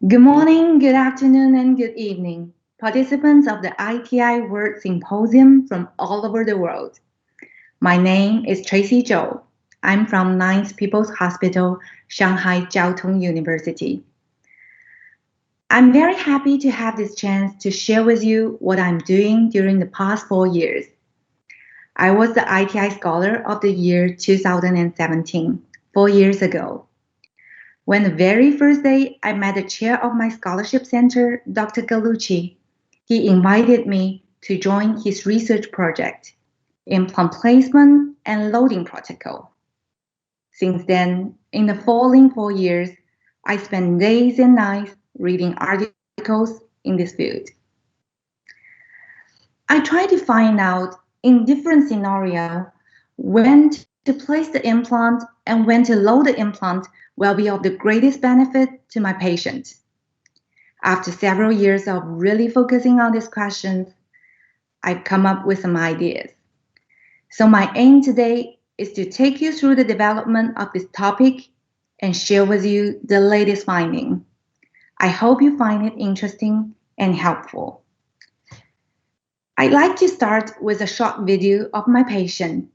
Good morning, good afternoon, and good evening, participants of the ITI World Symposium from all over the world. My name is Tracy Zhou. I'm from 9th People's Hospital, Shanghai Jiao Tong University. I'm very happy to have this chance to share with you what I'm doing during the past 4 years. I was the ITI Scholar of the Year 2017, 4 years ago. When the very first day I met the chair of my scholarship center, Dr. Gallucci, he invited me to join his research project, Implant Placement and Loading Protocol. Since then, in the following 4 years, I spent days and nights reading articles in this field. I try to find out in different scenarios when to place the implant and when to load the implant will be of the greatest benefit to my patient. After several years of really focusing on these questions, I've come up with some ideas. So my aim today is to take you through the development of this topic and share with you the latest finding. I hope you find it interesting and helpful. I'd like to start with a short video of my patient.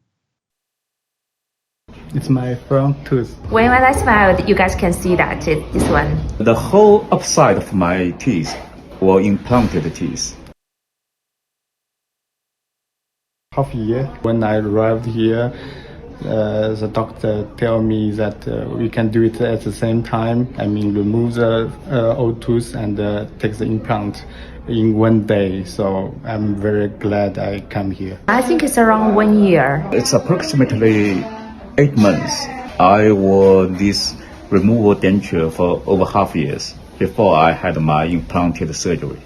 It's my front tooth. When I smile, you guys can see that it's this one. The whole upside of my teeth were implanted teeth. Half a year. When I arrived here, the doctor tell me that we can do it at the same time. I mean, remove the old tooth and take the implant in one day. So I'm very glad I come here. I think it's around 1 year. It's approximately 8 months. I wore this removal denture for over half years before I had my implanted surgery.